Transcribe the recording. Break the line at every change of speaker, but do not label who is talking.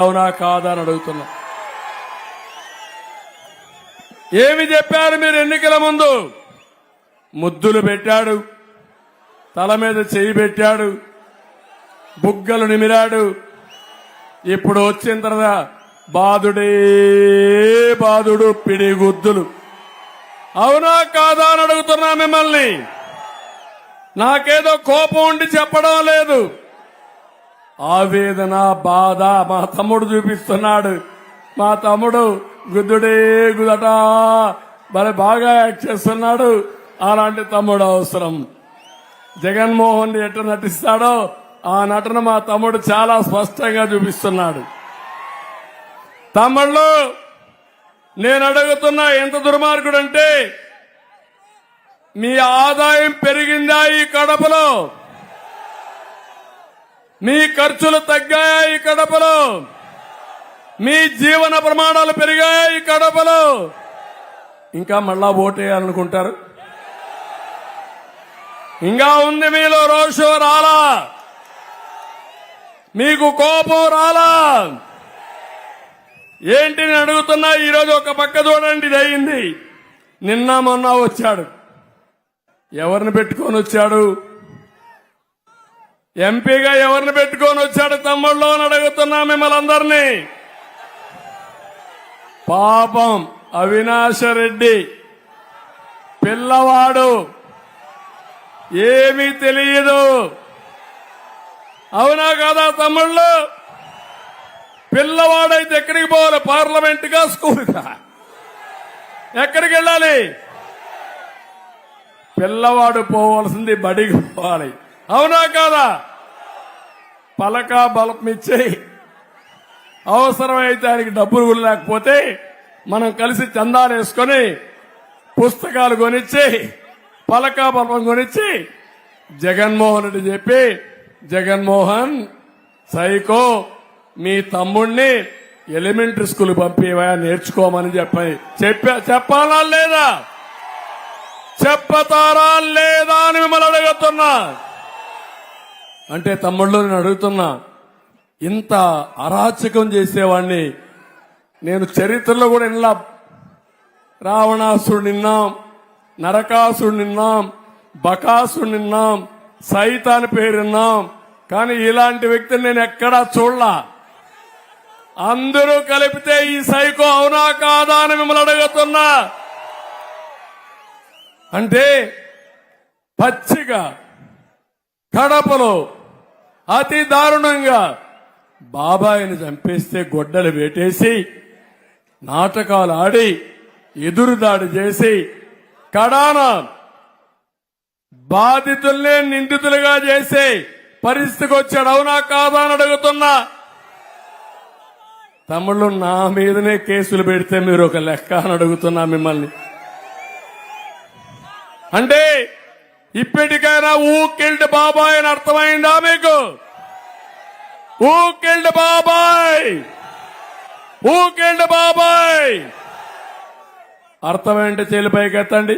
అవునా కాదా అని అడుగుతున్నా. ఏమి చెప్పారు మీరు ఎన్నికల ముందు? ముద్దులు పెట్టాడు, తల మీద చేయి పెట్టాడు, బుగ్గలు నిమిరాడు. ఇప్పుడు వచ్చిన తర్వాత బాదుడే బాదుడు పిడిగుద్దులు. అవునా కాదా అని అడుగుతున్నా మిమ్మల్ని. నాకేదో కోపం ఉండి చెప్పడం లేదు, ఆవేదన బాధ మా తమ్ముడు చూపిస్తున్నాడు. మా తమ్ముడు గుద్దుడే గుదట మరి బాగా యాక్ట్ చేస్తున్నాడు. అలాంటి తమ్ముడు అవసరం. జగన్మోహన్ రెడ్డి ఎట్లా నటిస్తాడో ఆ నటన మా తమ్ముడు చాలా స్పష్టంగా చూపిస్తున్నాడు. తమ్ముళ్ళు, నేను అడుగుతున్నా, ఎంత దుర్మార్గుడంటే, మీ ఆదాయం పెరిగిందా ఈ కడపలో? మీ ఖర్చులు తగ్గాయా ఈ కడపలో? మీ జీవన ప్రమాణాలు పెరిగాయా ఈ కడపలో? ఇంకా మళ్ళా ఓటేయాలనుకుంటారు? ఇంకా ఉంది మీలో రోషం రాలా? మీకు కోపం రాలా? ఏంటి నేను అడుగుతున్నా. ఈరోజు ఒక పక్క చూడండి, ఇది అయింది. నిన్న మొన్న వచ్చాడు. ఎవరిని పెట్టుకొని వచ్చాడు? ఎంపీగా ఎవరిని పెట్టుకొని వచ్చాడు తమ్ముళ్ళు అని అడుగుతున్నా మిమ్మల్ని అందరినీ. పాపం అవినాష్ రెడ్డి పిల్లవాడు, ఏమీ తెలియదు. అవునా కాదా తమ్ముళ్ళు? పిల్లవాడైతే ఎక్కడికి పోవాలి? పార్లమెంటుగా, స్కూల్గా? ఎక్కడికి వెళ్ళాలి? పిల్లవాడు పోవాల్సింది బడికి పోవాలి. అవునా కాదా? పలక బలం ఇచ్చి, అవసరమైతే ఆయనకి డబ్బులు కూడా లేకపోతే మనం కలిసి చందాలు వేసుకొని పుస్తకాలు కొనిచ్చి, పలక బలం కొనిచ్చి, జగన్మోహన్ రెడ్డి చెప్పి, జగన్మోహన్ సైకో, మీ తమ్ముణ్ణి ఎలిమెంటరీ స్కూల్ పంపివా, నేర్చుకోమని చెప్పాలా లేదా? చెప్పతారా లేదా అని మిమ్మల్ని అడుగుతున్నా. అంటే తమ్ముళ్ళు, నేను అడుగుతున్నా, ఇంత అరాచకం చేసేవాడిని నేను చరిత్రలో కూడా ఇలా రావణాసుడు నిన్నాం, నరకాసుడు నిన్నాం, బకాసుడు నిన్నాం, సైతాన్ పేరున్నాం. కానీ ఇలాంటి వ్యక్తిని నేను ఎక్కడా చూడలా. అందరూ కలిపితే ఈ సైకో అవునా కాదా అని మిమ్మల్ని అడుగుతున్నా. అంటే పచ్చిగా కడపలో అతి దారుణంగా బాబాయిని చంపేస్తే గొడ్డలు వేటేసి, నాటకాలు ఆడి, ఎదురుదాడి చేసి, కడాన బాధితుల్నే నిందితులుగా చేసే పరిస్థితికి వచ్చాడు. అవునా కాదా అని అడుగుతున్నా. తమ్ముళ్ళు, నా మీదనే కేసులు పెడితే మీరు ఒక లెక్క అని అడుగుతున్నా మిమ్మల్ని. అంటే ఇప్పటికైనా ఊ కిల్డ్ బాబాయ్ అని అర్థమైందా మీకు? ఊ కిల్డ్ బాబాయ్, ఊ కిల్డ్ బాబాయ్ అర్థమైంటే చేలు పైకెత్తండి.